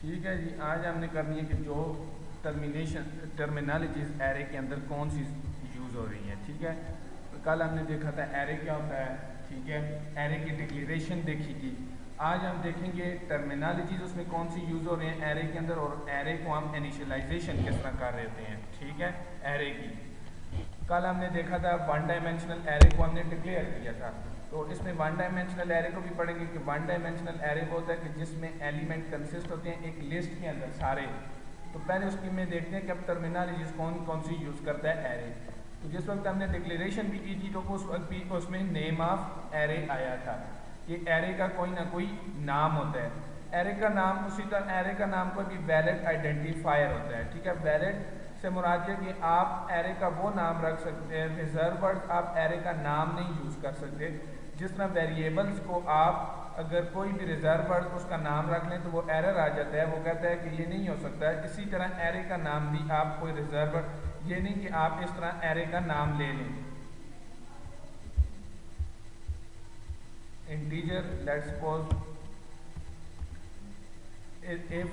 ठीक है जी, आज हमने करनी है कि जो टर्मिनोलॉजीज एरे के अंदर कौन सी यूज़ हो रही हैं। ठीक है, तो कल हमने देखा था एरे क्या होता है। ठीक है, एरे की डिक्लेरेशन देखी थी। आज हम देखेंगे टर्मिनोलॉजीज उसमें कौन सी यूज़ हो रही हैं एरे के अंदर, और एरे को हम इनिशियलाइजेशन किस तरह कर रहे होते हैं। ठीक है, एरे की कल हमने देखा था वन डायमेंशनल एरे को हमने डिक्लेयर किया था। तो इसमें वन डायमेंशनल एरे को भी पढ़ेंगे कि वन डायमेंशनल एरे वो होता है कि जिसमें एलिमेंट कंसिस्ट होते हैं एक लिस्ट के अंदर सारे। तो पहले उसकी में देखते हैं कि अब टर्मिनोलॉजीज कौन कौन सी यूज़ करता है एरे। तो जिस वक्त हमने डिक्लेरेशन भी की थी तो उस वक्त भी उसमें नेम ऑफ एरे आया था कि एरे का कोई ना कोई नाम होता है। एरे का नाम उसी तरह एरे का नाम कोई भी वैलिड आइडेंटिफायर होता है। ठीक है, वैलिड से मुराद है कि आप एरे का वो नाम रख सकते हैं, रिजर्व वर्ड आप एरे का नाम नहीं यूज़ कर सकते। जिस तरह वेरिएबल्स को आप अगर कोई भी रिजर्व वर्ड उसका नाम रख लें तो वो एरर आ जाता है, वो कहता है कि ये नहीं हो सकता है। इसी तरह एरे का नाम भी आप कोई रिजर्व वर्ड, ये नहीं कि आप इस तरह एरे का नाम ले लें। इंटीजर लेट्स सपोज इफ,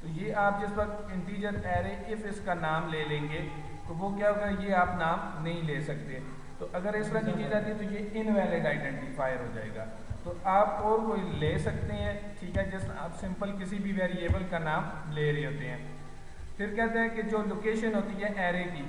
तो ये आप जिस वक्त इंटीजर एरे इफ इसका नाम ले लेंगे तो वो क्या होगा, ये आप नाम नहीं ले सकते। तो अगर इस तरह की चीज़ आती है तो ये इनवैलिड आइडेंटिफायर हो जाएगा। तो आप और कोई ले सकते हैं। ठीक है, जिस आप सिंपल किसी भी वेरिएबल का नाम ले रहे होते हैं। फिर कहते हैं कि जो लोकेशन होती है एरे की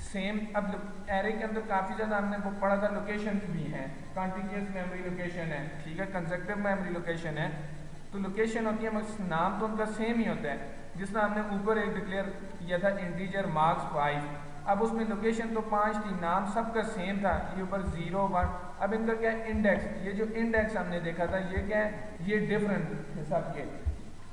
सेम, अब एरे के अंदर काफ़ी ज़्यादा हमने वो पढ़ा था, लोकेशन भी हैं। कॉन्टिन्यूअस मेमोरी लोकेशन है, ठीक है, कंसेक्टिव मेमोरी लोकेशन है। तो लोकेशन होती है मगर नाम तो उनका सेम ही होता है। जिस तरह हमने ऊपर एक डिक्लेयर किया था इंटीजर मार्क्स 5, अब उसमें लोकेशन तो 5 थी, नाम सबका सेम था, ये ऊपर 0 1। अब इनका क्या है, इंडेक्स। ये जो इंडेक्स हमने देखा था ये क्या है, ये डिफरेंट है सबके।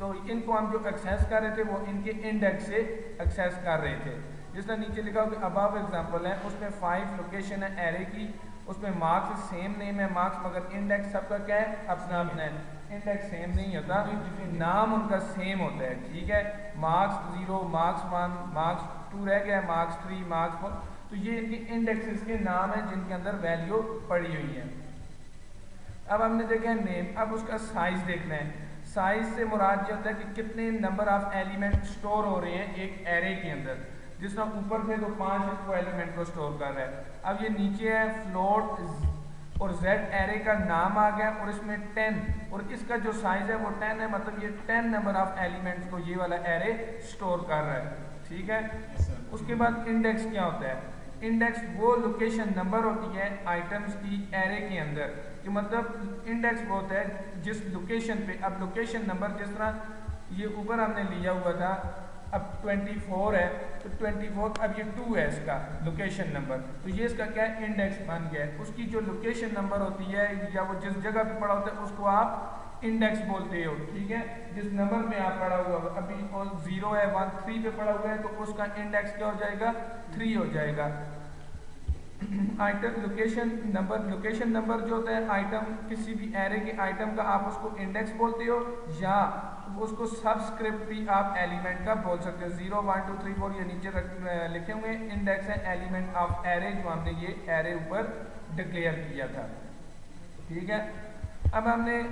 तो इनको हम जो एक्सेस कर रहे थे वो इनके इंडेक्स से एक्सेस कर रहे थे। जिस तरह नीचे लिखा हो कि अबव एग्जांपल है, उसमें 5 लोकेशन है एरे की, उसमें मार्क्स सेम नेम है मार्क्स, मगर इंडेक्स सबका क्या है, अपना अपना है। इंडेक्स सेम नहीं होता, नाम उनका सेम होता है। ठीक है, मार्क्स 0, मार्क्स 1, मार्क्स 2 रह गया, मार्क्स 3, मार्क्स 4। तो ये इनके इंडेक्सेस के नाम हैं जिनके अंदर वैल्यू पड़ी हुई है। अब हमने देखा है नेम, अब उसका साइज देखना है। साइज से मुराद ये होता है कि कितने नंबर ऑफ एलिमेंट स्टोर हो रहे हैं एक एरे के अंदर। जिस तरह ऊपर थे तो 5 एलिमेंट को स्टोर कर रहा है। अब ये नीचे है फ्लोट और z एरे का नाम आ गया और इसमें 10, और इसका जो साइज है वो 10 है, मतलब ये 10 नंबर ऑफ एलिमेंट्स को ये वाला एरे स्टोर कर रहा है। ठीक है, उसके बाद इंडेक्स क्या होता है, इंडेक्स वो लोकेशन नंबर होती है आइटम्स की एरे के अंदर, कि मतलब इंडेक्स वो होता है जिस लोकेशन पे, अब लोकेशन नंबर जिस तरह ये ऊपर हमने लिया हुआ था, अब 24 है तो 24, अब ये 2 है इसका लोकेशन नंबर, तो ये इसका क्या है, इंडेक्स बन गया है। उसकी जो लोकेशन नंबर होती है या वो जिस जगह पे पड़ा होता है उसको आप इंडेक्स बोलते हो। ठीक है, जिस नंबर में आप पड़ा हुआ अभी 0 है 1 3 पे पड़ा हुआ है तो उसका इंडेक्स क्या हो जाएगा, 3 हो जाएगा। आइटम लोकेशन नंबर जो होता है आइटम, किसी भी एरे के आइटम का आप उसको इंडेक्स बोलते हो, या उसको सबस्क्रिप्ट भी आप एलिमेंट का बोल सकते हो। 0 1 2 3 4 ये नीचे लिखे हुए इंडेक्स है एलिमेंट ऑफ एरे, जो हमने ये एरे ऊपर डिक्लेयर किया था। ठीक है, अब हमने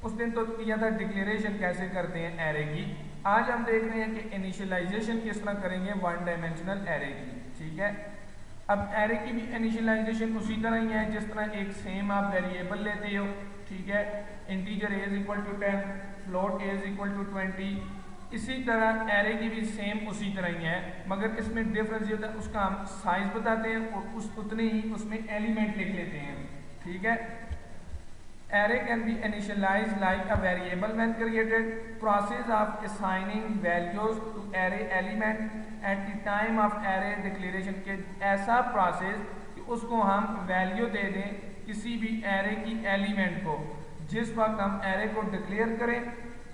उस दिन तो किया था डिक्लेरेशन कैसे करते हैं एरे की। आज हम देख रहे हैं कि इनिशियलाइजेशन किस तरह करेंगे वन डायमेंशनल एरे की। ठीक है, अब एरे की भी इनिशियलाइजेशन उसी तरह ही है जिस तरह एक सेम आप वेरिएबल लेते हो। ठीक है, इंटीजर a = 10, फ्लोट a = 20। इसी तरह एरे की भी सेम उसी तरह ही है, मगर इसमें डिफरेंस ये होता है उसका हम साइज बताते हैं और उतने ही उसमें एलिमेंट लिख लेते हैं। ठीक है, array can be initialized like a variable when created. Process of assigning values to array element at the time of array declaration के ऐसा प्रोसेस कि उसको हम वैल्यू दे दें किसी भी एरे की एलिमेंट को। जिस वक्त हम एरे को डिक्लेयर करें,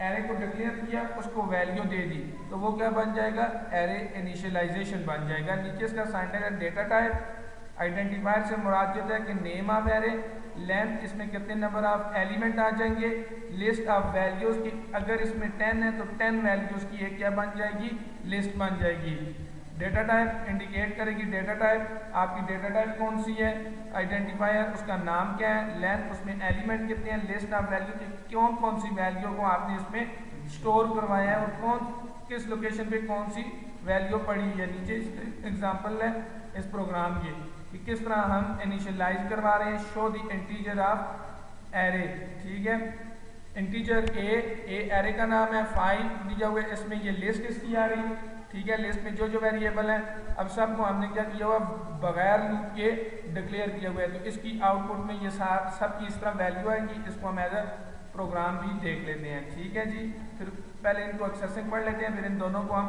एरे को डिक्लेयर किया, उसको वैल्यू दे दी, तो वो क्या बन जाएगा, एरे इनिशियलाइजेशन बन जाएगा। नीचे इसका साइन है डेटा टाइप। आइडेंटिफायर से मुराद है कि नेम ऑफ एरे, लेंथ इसमें कितने नंबर ऑफ एलिमेंट आ जाएंगे, लिस्ट ऑफ वैल्यूज की, अगर इसमें 10 है तो 10 वैल्यूज की एक क्या बन जाएगी, लिस्ट बन जाएगी। डेटा टाइप इंडिकेट करेगी डेटा टाइप, आपकी डेटा टाइप कौन सी है, आइडेंटिफायर उसका नाम क्या है, लेंथ उसमें एलिमेंट कितने हैं, लिस्ट ऑफ वैल्यू की कौन सी वैल्यू को आपने इसमें स्टोर करवाया है और कौन किस लोकेशन पे कौन सी वैल्यू पड़ी है। नीचे एग्जांपल है इस प्रोग्राम की कि किस तरह हम इनिशियलाइज करवा रहे हैं, show the integer of array, ठीक है, इंटीजर ए एरे का नाम है, 5 दिया हुआ है, इसमें ये लिस्ट इसकी आ रही, ठीक है, लिस्ट में जो वेरिएबल है अब सबको हमने क्या किया हुआ बगैर लूप के डिक्लेयर किया हुआ है, तो इसकी आउटपुट में ये सब की इस तरह वैल्यू आएगी। इसको हम एज ए प्रोग्राम भी देख लेते हैं, ठीक है जी। फिर पहले इनको एक्सेसिंग पढ़ लेते हैं, फिर इन दोनों को हम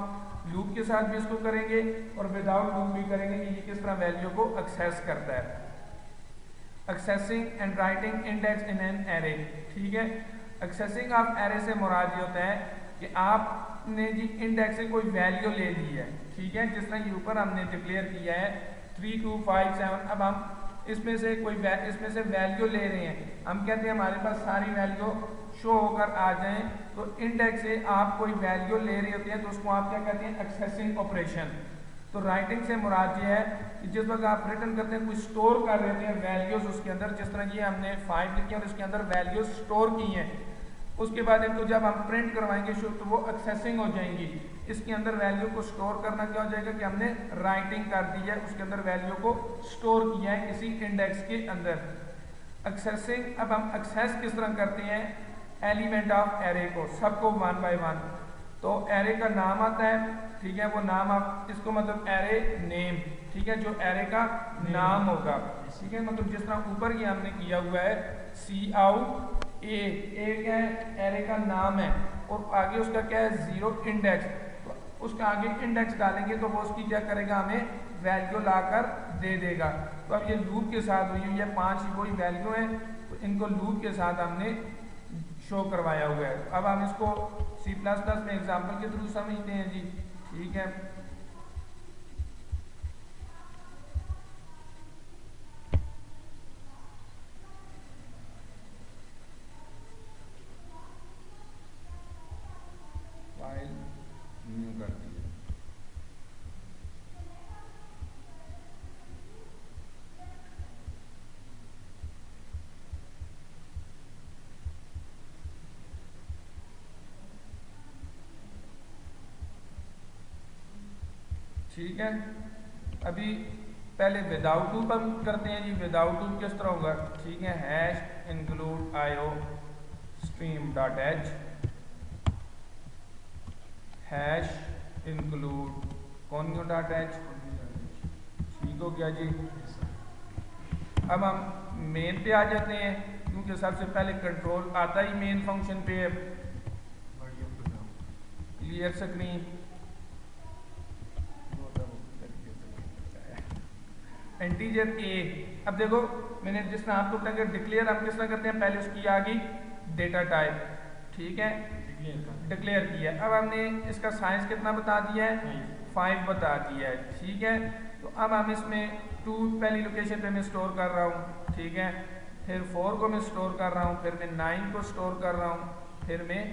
लूप के साथ भी इसको करेंगे और विदाउट लूप भी करेंगे कि ये किस तरह वैल्यू को एक्सेस करता है। Accessing and writing index in an array, ठीक है, एक्सेसिंग ऑफ एरे से मुराद ये होता है कि आपने जी इंडेक्स से कोई वैल्यू ले ली है, ठीक है, जिस तरह ये ऊपर हमने डिक्लेयर किया है 3 2 5 7, अब हम इसमें से वैल्यू ले रहे हैं, हम कहते हैं हमारे पास सारी वैल्यू शो होकर आ जाएं, तो इंडेक्स से आप कोई वैल्यू ले रहे होते हैं तो उसको आप क्या कहते हैं, एक्सेसिंग ऑपरेशन। तो राइटिंग से मुराद ये है कि जिस वक्त आप रिटर्न करते हैं, कोई स्टोर कर रहे होते हैं वैल्यूज उसके अंदर, जिस तरह ये हमने 5 लिखी है और इसके अंदर वैल्यूज स्टोर की हैं, उसके बाद इनको जब हम प्रिंट करवाएंगे तो वो एक्सेसिंग हो जाएंगी। इसके अंदर वैल्यू को स्टोर करना क्या हो जाएगा कि हमने राइटिंग कर दी है, उसके अंदर वैल्यू को स्टोर किया है किसी इंडेक्स के अंदर। एक्सेसिंग, अब हम एक्सेस किस तरह करते हैं एलिमेंट ऑफ एरे को, सबको 1 बाय 1, तो एरे का नाम आता है, ठीक है, वो नाम आप इसको मतलब एरे नेम, ठीक है, जो एरे का नाम होगा, ठीक है, मतलब जिस तरह ऊपर ये हमने किया हुआ है सी आउट ए क्या है एरे का नाम है और आगे उसका क्या है 0 इंडेक्स, तो उसका आगे इंडेक्स डालेंगे तो वो उसकी क्या करेगा, हमें वैल्यू लाकर दे देगा। तो अब ये लूप के साथ हुई है 5 वही वैल्यू है, तो इनको लूप के साथ हमने शो करवाया हुआ है। अब हम इसको C++ में एग्जाम्पल के थ्रू समझते हैं जी, ठीक है। फाइल न्यू कर दी, ठीक है। अभी पहले विदाउट लूप हम करते हैं जी, विदाउट लूप किस तरह होगा, ठीक है, hash include IO stream dot H, hash include कौन डॉट एच, ठीक हो गया जी। अब हम मेन पे आ जाते हैं, क्योंकि सबसे पहले कंट्रोल आता ही मेन फंक्शन पे है। क्लियर स्क्रीन, इंटीजर ए, अब देखो मैंने जिस तरह आपको बताया डिक्लेयर हम किस तरह करते हैं, पहले उसकी आ गई डेटा टाइप, ठीक है, डिक्लेयर किया, अब हमने इसका साइज कितना बता दिया है 5 बता दिया है, ठीक है। तो अब हम इसमें 2 पहली लोकेशन पे मैं स्टोर कर रहा हूँ, ठीक है, फिर 4 को मैं स्टोर कर रहा हूँ, फिर मैं 9 को स्टोर कर रहा हूँ, फिर मैं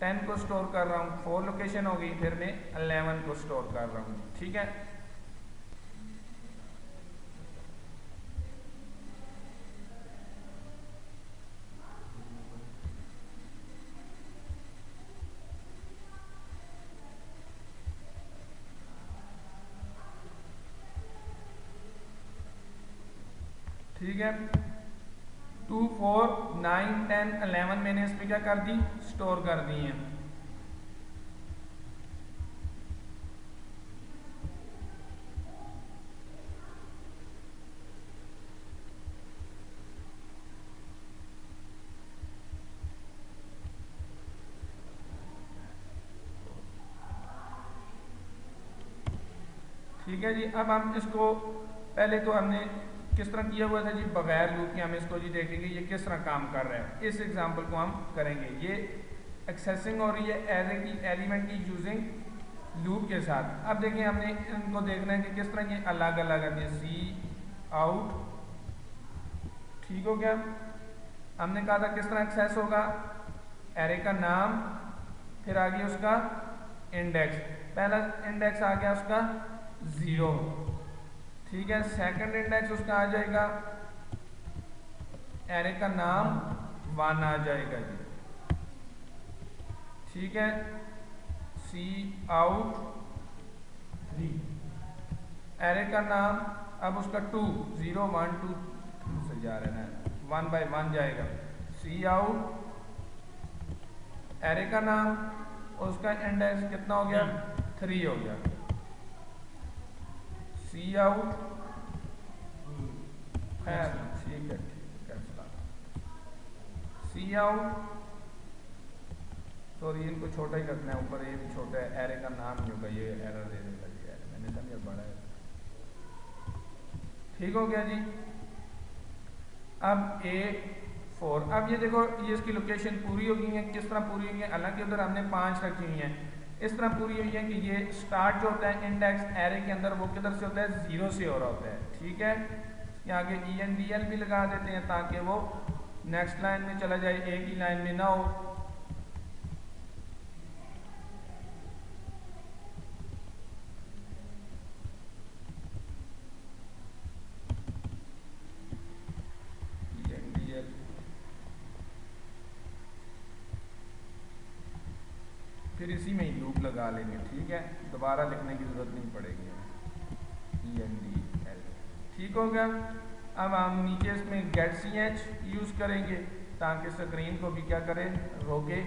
10 को स्टोर कर रहा हूँ, 4 लोकेशन हो गई, फिर मैं 11 को स्टोर कर रहा हूँ, ठीक है। ठीक है, 2 4 9 10 11 मैंने इसमें क्या कर दी, स्टोर कर दी है। ठीक है जी, अब हम इसको पहले तो हमने किस तरह किया हुआ था जी, बगैर लूप के, हम इसको जी देखेंगे ये किस तरह काम कर रहा है। इस एग्जांपल को हम करेंगे, ये एक्सेसिंग हो रही है एरे की एलिमेंट की यूजिंग लूप के साथ। अब देखिए हमने इनको देखना है कि किस तरह ये अलग अलग है, सी आउट, ठीक हो गया। हमने कहा था किस तरह एक्सेस होगा, एरे का नाम, फिर आगे उसका इंडेक्स, पहला इंडेक्स आ गया उसका 0, ठीक है। सेकंड इंडेक्स उसका आ जाएगा, एरे का नाम 1 आ जाएगा जी, ठीक है। सी आउट 3, एरे का नाम अब उसका 2, 0 1 2 से जा रहा है ना, 1 बाय 1 जाएगा। सी आउट एरे का नाम और उसका इंडेक्स कितना हो गया, 3 हो गया। सी आउट है, ठीक है कैंसिल। सी आउट, सॉरी इनको छोटा ही रखना है, ऊपर ये भी छोटा है, एरे का नाम नहीं होगा, ये एरर देने लग गया है, मैंने समझा बड़ा है, ठीक हो गया जी। अब A4, अब ये देखो ये इसकी लोकेशन पूरी हो गई है। किस तरह पूरी हुई है, हालांकि उधर हमने 5 रखी हुई है, इस तरह पूरी हुई है कि ये स्टार्ट जो होता है इंडेक्स एरे के अंदर वो किधर से होता है, 0 से हो रहा होता है, ठीक है। यहाँ आगे ENDL भी लगा देते हैं ताकि वो नेक्स्ट लाइन में चला जाए, एक ही लाइन में ना हो। ENDL फिर इसी में ही लूप लगा लेंगे, ठीक है, दोबारा लिखने की जरूरत नहीं पड़ेगी। ENDL ठीक हो गया। अब हम नीचे इसमें getch यूज करेंगे ताकि स्क्रीन को भी क्या करें, रोके,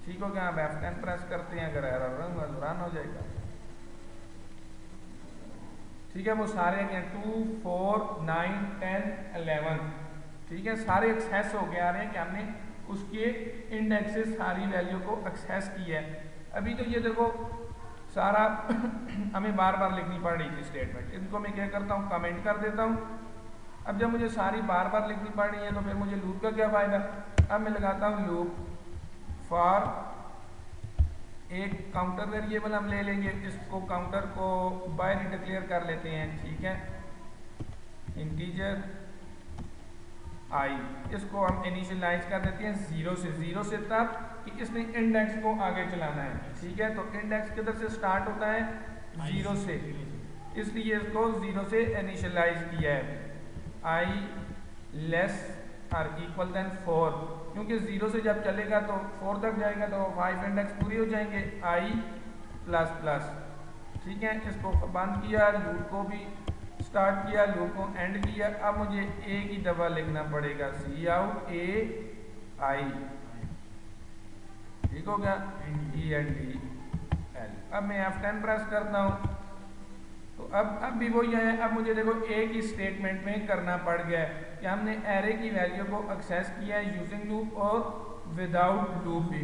ठीक हो गया। अब F10 प्रेस करते हैं, अगर एरर रन हो जाएगा, ठीक है। वो सारे 2 4 9 10 11, ठीक है, सारे एक्सेस हो गए आ रहे हैं कि हमने उसके इंडेक्स से सारी वैल्यू को एक्सेस किया है। अभी तो ये देखो सारा हमें बार बार लिखनी पड़ रही थी स्टेटमेंट, इनको मैं क्या करता हूँ, कमेंट कर देता हूँ। अब जब मुझे सारी बार बार लिखनी पड़ रही है तो फिर मुझे लूप का क्या फायदा। अब मैं लगाता हूँ लूप फॉर, एक काउंटर वेरिएबल हम ले लेंगे, इसको काउंटर को बाइनरी डिक्लेयर कर लेते हैं, ठीक है, इंटीजर आई, इसको हम इनिशियलाइज कर देते हैं 0 से तब कि इसने इंडेक्स को आगे चलाना है, ठीक है। तो इंडेक्स किधर से स्टार्ट होता है, 0 से, इसलिए इसको 0 से इनिशियलाइज किया है। आई लेस आर इक्वल देन 4, क्योंकि 0 से जब चलेगा तो 4 तक जाएगा तो 5 इंडेक्स पूरी हो जाएंगे, आई प्लस प्लस, ठीक है। इसको बंद किया, लूप को भी स्टार्ट किया, लूप को एंड किया। अब मुझे एक ही दफा लिखना पड़ेगा, सी आउट ए आई, ठीक हो गया, ENDL। अब मैं F10 प्रेस करता हूँ तो अब भी वही है। अब मुझे देखो एक ही स्टेटमेंट में करना पड़ गया है कि हमने एरे की वैल्यू को एक्सेस किया है यूजिंग लूप और विदाउट लूप भी।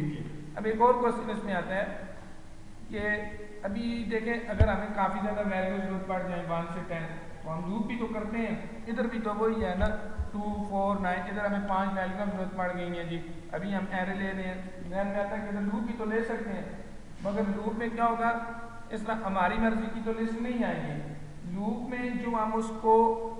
अब एक और क्वेश्चन इसमें आता है कि अभी देखें अगर हमें काफ़ी ज़्यादा वैल्यू जरूरत पड़ जाए 1 से 10 तो हम लूप भी तो करते हैं, इधर भी तो वही है ना, 2 4 9, इधर हमें 5 वैल्यू की जरूरत पड़ गई है जी। अभी हम एरे ले रहे हैं, ध्यान में आता है कि इधर लूप भी तो ले सकते हैं, मगर लूप में क्या होगा, इस तरह हमारी मर्जी की तो लिस्ट नहीं आएगी। लूप में जो हम उसको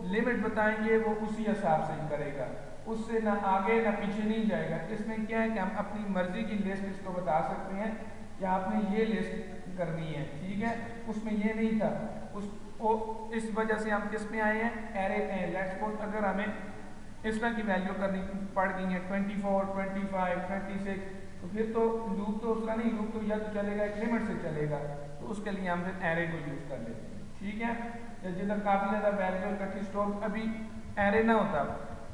लिमिट बताएंगे वो उसी हिसाब से ही करेगा, उससे ना आगे ना पीछे नहीं जाएगा। इसमें क्या है कि हम अपनी मर्जी की लिस्ट इसको बता सकते हैं कि आपने ये लिस्ट करनी है, ठीक है। उसमें ये नहीं था, इस वजह से हम किस में आए हैं, एरे में। लेट्स सपोज अगर हमें इस तरह की वैल्यू करनी पड़ गई है 24 25 26, तो फिर तो लूप तो उसका नहीं, लूप तो या तो चलेगा एक लिमिट से चलेगा, तो उसके लिए हम फिर एरे को यूज कर लेते हैं, ठीक है। जिधर काफ़ी ज़्यादा वैल्यू इकट्ठी स्टोर, अभी एरे ना होता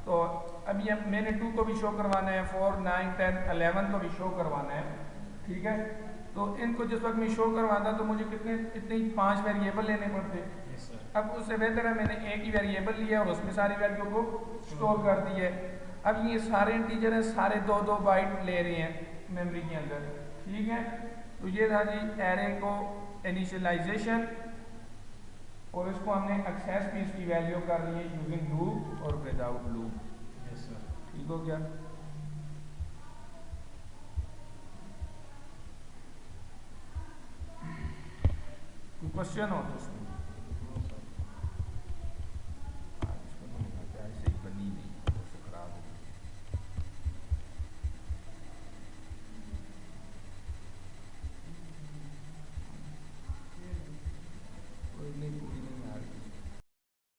तो अभी अब मैंने 2 को भी शो करवाना है, 4 9 10 11 को भी शो करवाना है, ठीक है। तो इनको जिस वक्त मैं शो करवाता तो मुझे इतने 5 वेरिएबल लेने पड़ते। अब उससे बेहतर है मैंने एक ही वेरिएबल लिया और उसमें सारी वैल्यू को स्टोर कर दी है। अब ये सारे इंटीजर हैं, सारे 2-2 बाइट ले रहे हैं मेमोरी के अंदर, ठीक है। तो ये था जी एरे को इनिशियलाइजेशन, और इसको हमने एक्सेस भी इसकी वैल्यू कर ली है यूजिंग लूप और विदाउट लूप, ठीक हो गया। कोई क्वेश्चन हो तो